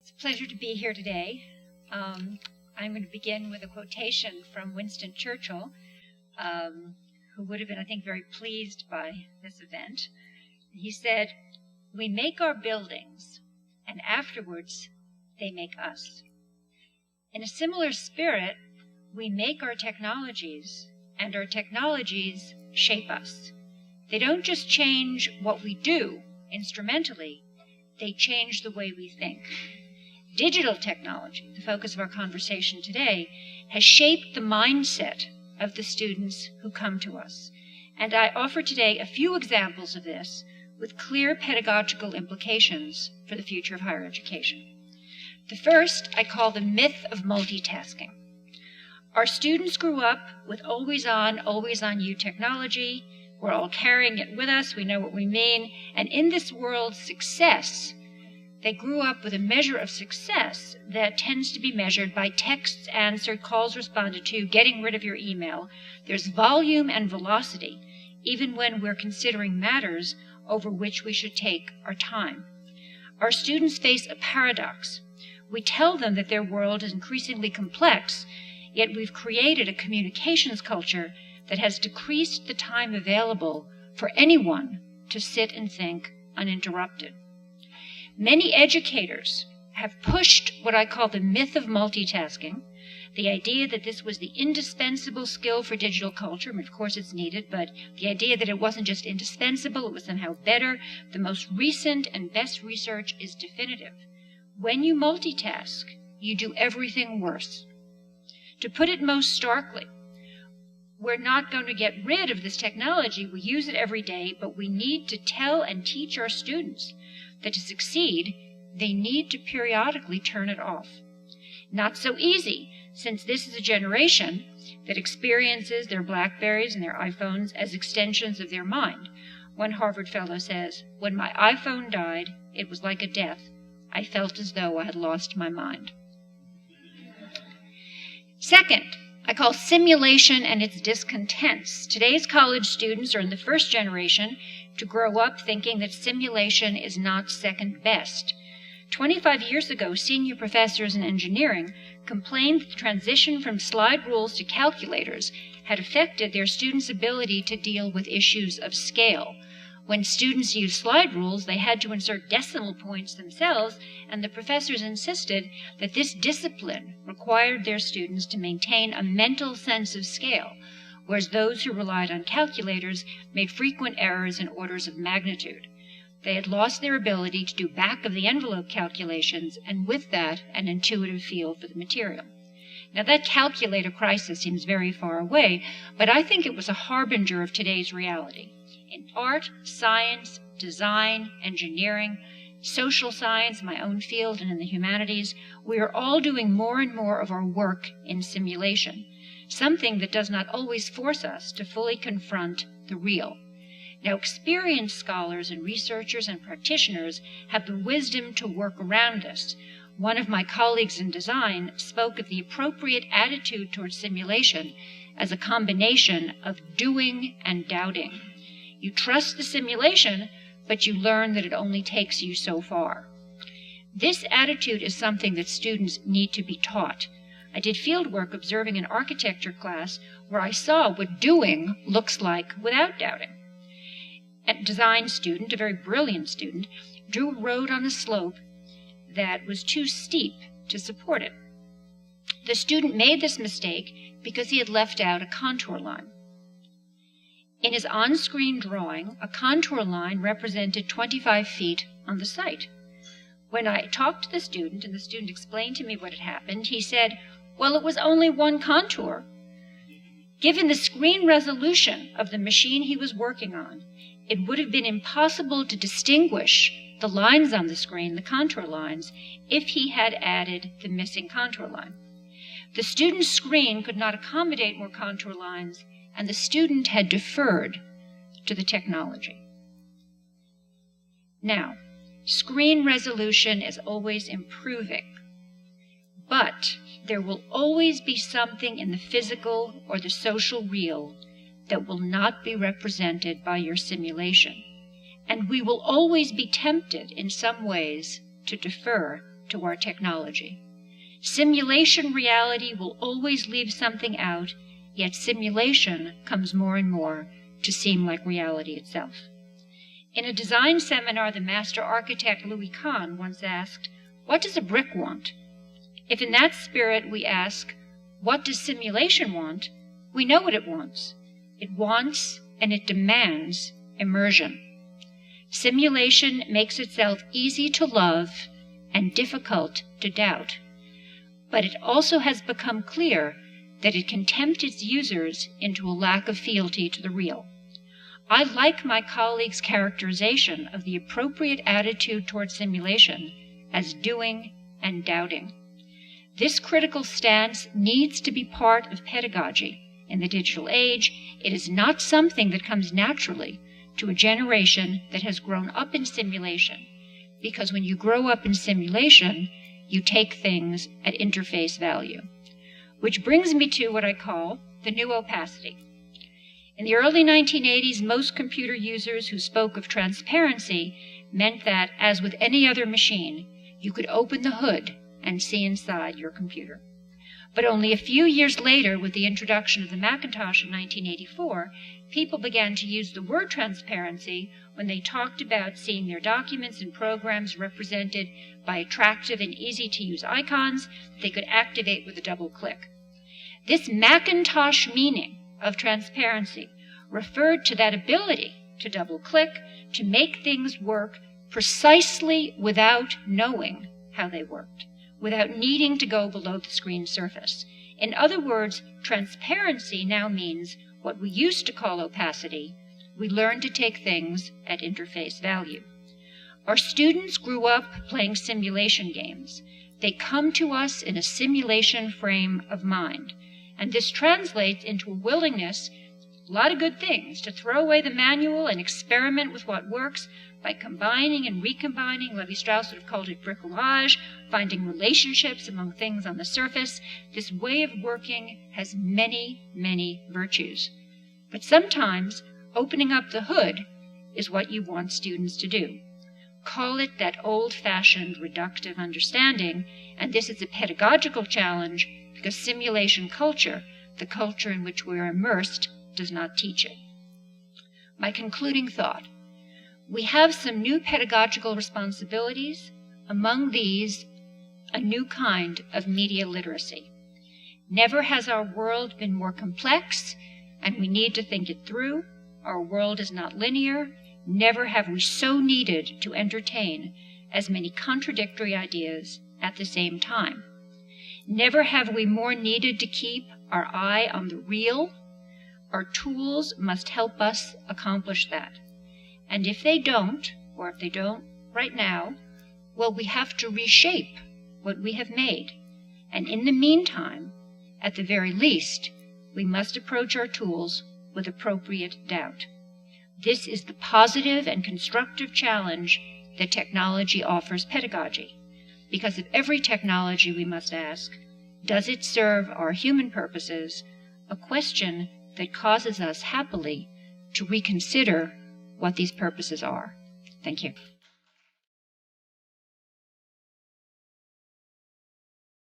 It's a pleasure to be here today. I'm going to begin with a quotation from Winston Churchill, who would have been, I think, very pleased by this event. He said, "We make our buildings, and afterwards they make us." In a similar spirit, we make our technologies, and our technologies shape us. They don't just change what we do instrumentally, they change the way we think. Digital technology, the focus of our conversation today, has shaped the mindset of the students who come to us. And I offer today a few examples of this with clear pedagogical implications for the future of higher education. The first I call the myth of multitasking. Our students grew up with always on you technology. We're all carrying it with us. We know what we mean. And in this world, success, they grew up with a measure of success that tends to be measured by texts answered, calls responded to, getting rid of your email. There's volume and velocity, even when we're considering matters over which we should take our time. Our students face a paradox. We tell them that their world is increasingly complex, yet we've created a communications culture that has decreased the time available for anyone to sit and think uninterrupted. Many educators have pushed what I call the myth of multitasking, the idea that this was the indispensable skill for digital culture. I mean, of course it's needed, but the idea that it wasn't just indispensable, it was somehow better. The most recent and best research is definitive. When you multitask, you do everything worse. To put it most starkly, we're not going to get rid of this technology. We use it every day, but we need to tell and teach our students that to succeed, they need to periodically turn it off. Not so easy, since this is a generation that experiences their BlackBerries and their iPhones as extensions of their mind. One Harvard fellow says, "When my iPhone died, it was like a death. I felt as though I had lost my mind." Second, I call simulation and its discontents. Today's college students are in the first generation to grow up thinking that simulation is not second best. 25 years ago, senior professors in engineering complained that the transition from slide rules to calculators had affected their students' ability to deal with issues of scale. When students used slide rules, they had to insert decimal points themselves, and the professors insisted that this discipline required their students to maintain a mental sense of scale, whereas those who relied on calculators made frequent errors in orders of magnitude. They had lost their ability to do back-of-the-envelope calculations, and with that, an intuitive feel for the material. Now, that calculator crisis seems very far away, but I think it was a harbinger of today's reality. In art, science, design, engineering, social science, my own field, and in the humanities, we are all doing more and more of our work in simulation, something that does not always force us to fully confront the real. Now, experienced scholars and researchers and practitioners have the wisdom to work around this. One of my colleagues in design spoke of the appropriate attitude towards simulation as a combination of doing and doubting. You trust the simulation, but you learn that it only takes you so far. This attitude is something that students need to be taught. I did field work observing an architecture class where I saw what doing looks like without doubting. A design student, a very brilliant student, drew a road on a slope that was too steep to support it. The student made this mistake because he had left out a contour line. In his on-screen drawing, a contour line represented 25 feet on the site. When I talked to the student and the student explained to me what had happened, he said, "Well, it was only one contour." Given the screen resolution of the machine he was working on, it would have been impossible to distinguish the lines on the screen, the contour lines, if he had added the missing contour line. The student's screen could not accommodate more contour lines, and the student had deferred to the technology. Now, screen resolution is always improving, but there will always be something in the physical or the social real that will not be represented by your simulation, and we will always be tempted in some ways to defer to our technology. Simulation reality will always leave something out, yet simulation comes more and more to seem like reality itself. In a design seminar, the master architect Louis Kahn once asked, "What does a brick want?" If in that spirit we ask, "What does simulation want?" we know what it wants. It wants and it demands immersion. Simulation makes itself easy to love and difficult to doubt. But it also has become clear that it can tempt its users into a lack of fealty to the real. I like my colleagues' characterization of the appropriate attitude toward simulation as doing and doubting. This critical stance needs to be part of pedagogy. In the digital age, it is not something that comes naturally to a generation that has grown up in simulation, because when you grow up in simulation, you take things at interface value. Which brings me to what I call the new opacity. In the early 1980s, most computer users who spoke of transparency meant that, as with any other machine, you could open the hood and see inside your computer. But only a few years later, with the introduction of the Macintosh in 1984, people began to use the word transparency when they talked about seeing their documents and programs represented by attractive and easy-to-use icons that they could activate with a double click. This Macintosh meaning of transparency referred to that ability to double click, to make things work precisely without knowing how they worked, without needing to go below the screen surface. In other words, transparency now means what we used to call opacity. We learn to take things at interface value. Our students grew up playing simulation games. They come to us in a simulation frame of mind. And this translates into a willingness, a lot of good things, to throw away the manual and experiment with what works by combining and recombining. Levi-Strauss would have called it bricolage, finding relationships among things on the surface. This way of working has many, many virtues. But sometimes opening up the hood is what you want students to do. Call it that old-fashioned reductive understanding, and this is a pedagogical challenge because simulation culture, the culture in which we are immersed, does not teach it. My concluding thought: we have some new pedagogical responsibilities. Among these, a new kind of media literacy. Never has our world been more complex, and we need to think it through. Our world is not linear. Never have we so needed to entertain as many contradictory ideas at the same time. Never have we more needed to keep our eye on the real. Our tools must help us accomplish that. And if they don't, or if they don't right now, well, we have to reshape what we have made. And in the meantime, at the very least, we must approach our tools with appropriate doubt. This is the positive and constructive challenge that technology offers pedagogy. Because of every technology, we must ask, does it serve our human purposes? A question that causes us happily to reconsider what these purposes are. Thank you.